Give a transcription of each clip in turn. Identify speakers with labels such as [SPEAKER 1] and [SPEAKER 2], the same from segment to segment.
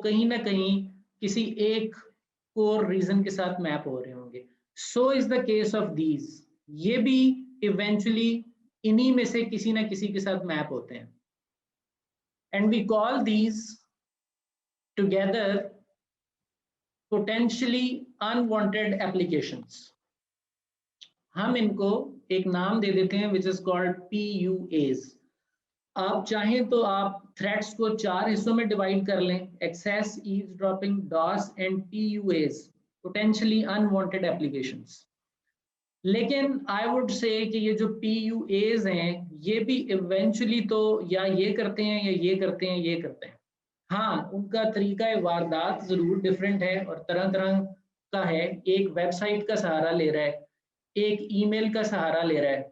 [SPEAKER 1] कहीं ना कहीं किसी एक कोर रीजन के साथ मैप हो रहे होंगे। So is the case of these, ये भी इवेंचुअली इन्हीं में से किसी ना किसी के साथ मैप होते हैं। And we call these together potentially unwanted applications. हम इनको एक नाम दे देते हैं विच इज कॉल्ड PUAs। आप चाहें तो आप थ्रेड्स को 4 हिस्सों में डिवाइड कर लें, access, eavesdropping, DoS and PUAs, potentially unwanted applications. लेकिन आई वुड से कि ये जो PUAs हैं ये भी इवेंचुअली तो या ये करते हैं या ये करते हैं, ये करते हैं। हाँ, उनका तरीका वारदात जरूर डिफरेंट है और तरह तरह का है। एक वेबसाइट का सहारा ले रहा है, एक ईमेल का सहारा ले रहा है,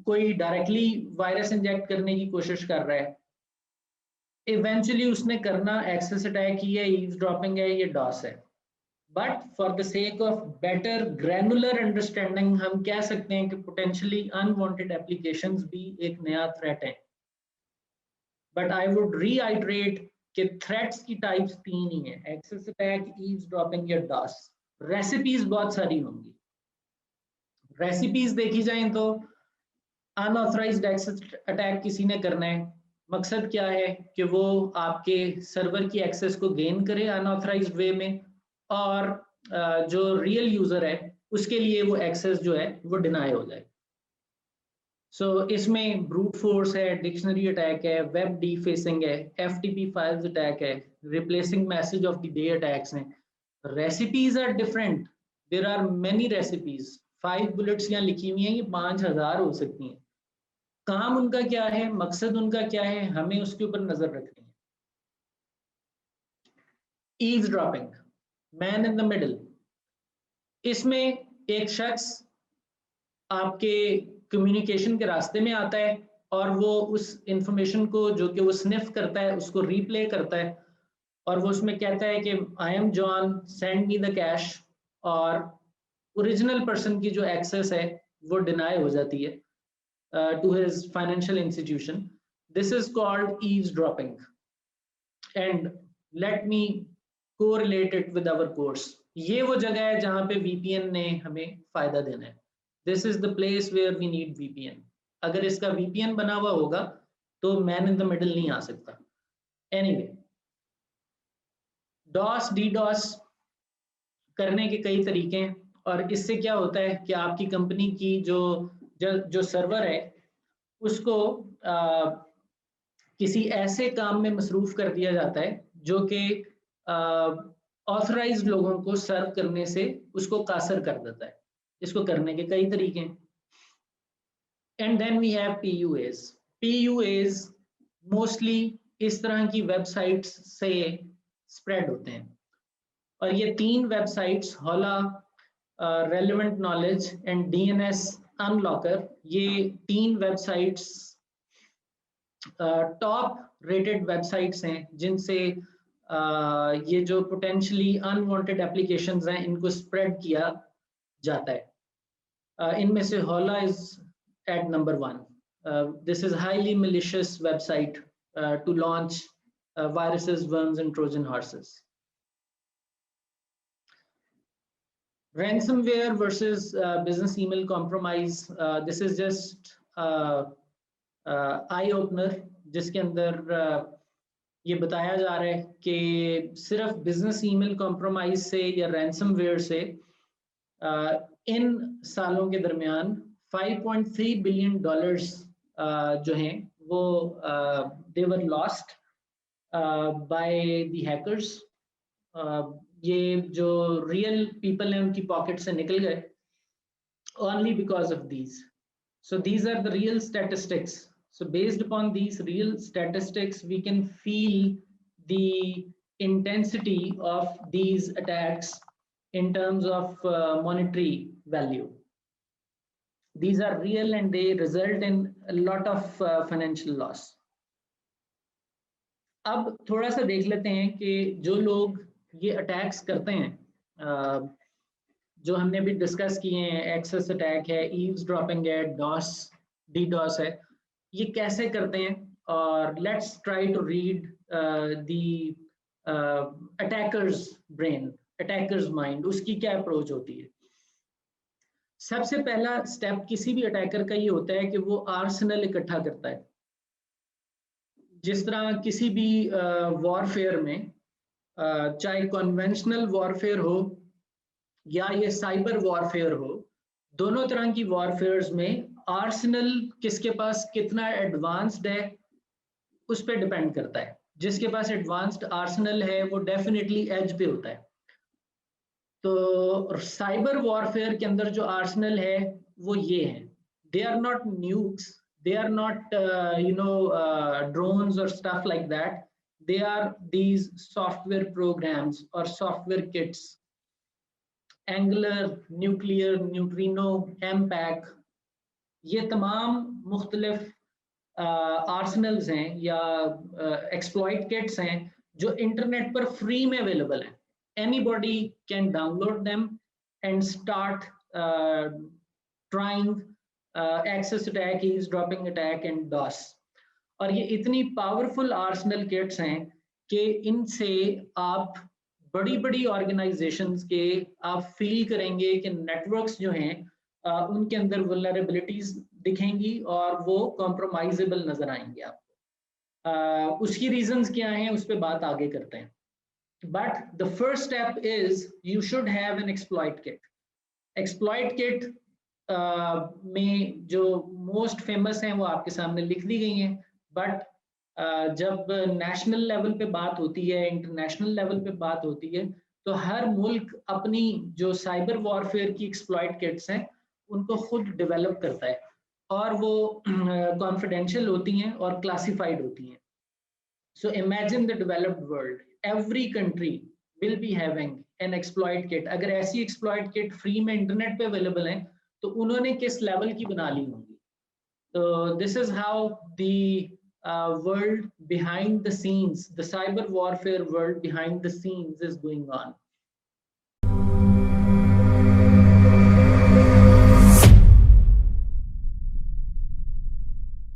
[SPEAKER 1] कोई डायरेक्टली वायरस इंजेक्ट करने की कोशिश कर रहा है। इवेंचुअली उसने करना एक्सेस अटैक ही है, ईव्सड्रॉपिंग है, ये डॉस है। But for the sake of better granular understanding हम कह सकते हैं कि पोटेंशियली अनवांटेड एप्लीकेशंस भी एक नया थ्रेट है। बट आई वुड रीआइटरेट कि थ्रेट्स की टाइप्स 3 ही है, एक्सेस अटैक, ईव्सड्रॉपिंग या डॉस। रेसिपीज बहुत सारी होंगी। रेसिपीज देखी जाए तो अनऑथराइज्ड एक्सेस अटैक किसी ने करना है, मकसद क्या है कि वो आपके सर्वर की एक्सेस को गेन करे अनऑथराइज्ड वे में, और जो रियल यूजर है उसके लिए वो एक्सेस जो है वो डिनाई हो जाए। सो इसमें ब्रूट फोर्स है, डिक्शनरी अटैक है, वेब डीफेसिंग है, FTP फाइल्स अटैक है, replacing message of the day attacks हैं। Recipes are different, there are many recipes. 5 bullets यहाँ लिखी हुई हैं, ये 5000 हो सकती हैं। काम उनका क्या है, मकसद उनका क्या है, हमें उसके ऊपर नजर रखनी है। Eavesdropping, man in the middle. इसमें एक शख्स आपके कम्युनिकेशन के रास्ते में आता है और वो उस इंफॉर्मेशन को जो कि वो स्निफ करता है उसको रीप्ले करता है, और वो उसमें कहता है कि I am John, send me the cash, और ओरिजिनल पर्सन की जो एक्सेस है वो डिनाई हो जाती है to his financial institution. This is called eavesdropping. And let me correlate it with our course. ये वो जगह है जहां पे VPN ने हमें फायदा देना है। This is the place where we need VPN. अगर इसका VPN बना हुआ होगा तो मैन इन द मिडिल नहीं आ सकता। Anyway, DOS, DDoS करने के कई तरीके हैं, और इससे क्या होता है कि आपकी कंपनी की जो सर्वर है उसको किसी ऐसे काम में मसरूफ कर दिया जाता है जो कि ऑथराइज्ड लोगों को सर्व करने से उसको कासर कर देता है। इसको करने के कई तरीके हैं। And then we have PUAs। PUAs mostly इस तरह की वेबसाइट्स से स्प्रेड होते हैं, और ये 3 वेबसाइट्स, होला, relevant knowledge and DNS unlocker, ये 3 वेबसाइट्स टॉप रेटेड वेबसाइट्स हैं जिनसे ये जो पोटेंशियली अनवांटेड एप्लीकेशंस हैं इनको स्प्रेड किया जाता है। इनमें से Hola is at number 1। This is highly malicious website to launch viruses, worms and Trojan horses. Ransomware versus business email compromise. This is just eye opener, जिसके अंदर ये बताया जा रहा है कि सिर्फ बिजनेस ईमेल कॉम्प्रोमाइज से या रैंसमवेयर से इन सालों के दरमियान $5.3 बिलियन जो हैं वो they were lost by the hackers. ये जो रियल पीपल हैं उनकी पॉकेट से निकल गए only because of these. So these are the real statistics. So based upon these real statistics, we can feel the intensity of these attacks in terms of monetary value. These are real and they result in a lot of financial loss. अब थोड़ा सा देख लेते हैं कि जो लोग ये अटैक्स करते हैं, जो हमने भी डिस्कस किए हैं, एक्सेस अटैक है, ईव्सड्रॉपिंग है, DOS है, ये कैसे करते हैं, और let's try to read the attacker's brain, attacker's mind, उसकी क्या अप्रोच होती है। सबसे पहला स्टेप किसी भी अटैकर का ये होता है कि वो आर्सेनल इकट्ठा करता है। जिस तरह किसी भी वॉरफेयर में, चाहे कन्वेंशनल वॉरफेयर हो या ये साइबर वॉरफेयर हो, दोनों तरह की वॉरफेयर्स में आर्सेनल किसके पास कितना एडवांस्ड है उस पर डिपेंड करता है। जिसके पास एडवांस्ड आर्सेनल है वो डेफिनेटली एज पे होता है। तो साइबर वॉरफेयर के अंदर जो आर्सेनल है वो ये है, they are not nukes, they are not drones or stuff like that. They are these software programs or software kits, Angular, Nuclear, Neutrino, MPAC, ये तमाम मुख्तलिफ आर्सेनल्स हैं या एक्सप्लॉइट किट्स हैं जो इंटरनेट पर फ्री में अवेलेबल हैं। Anybody can download them and start trying access attack, eavesdropping attack and DOS। और ये इतनी पावरफुल आर्सेनल किट्स हैं कि इनसे आप बड़ी बड़ी ऑर्गेनाइजेशंस के आप फील करेंगे कि नेटवर्क्स जो हैं उनके अंदर वल्नरेबिलिटीज दिखेंगी और वो कॉम्प्रोमाइजेबल नजर आएंगे आपको। उसकी रीजंस क्या हैं उस पर बात आगे करते हैं। But the first step is you should have an exploit kit. Exploit kit में जो मोस्ट फेमस हैं वो आपके सामने लिख दी गई हैं, बट जब नेशनल लेवल पे बात होती है, इंटरनेशनल लेवल पे बात होती है, तो हर मुल्क अपनी जो साइबर वॉरफेयर की एक्सप्लॉइट किट्स हैं उनको खुद डेवलप करता है और वो कॉन्फिडेंशियल होती हैं और क्लासिफाइड होती हैं। So imagine the developed world, every country will be having an exploit kit। अगर ऐसी exploit kit फ्री में इंटरनेट पे अवेलेबल है तो उन्होंने किस लेवल की बना ली होंगी। तो this is how the world behind the scenes, the cyber warfare world behind the scenes is going on।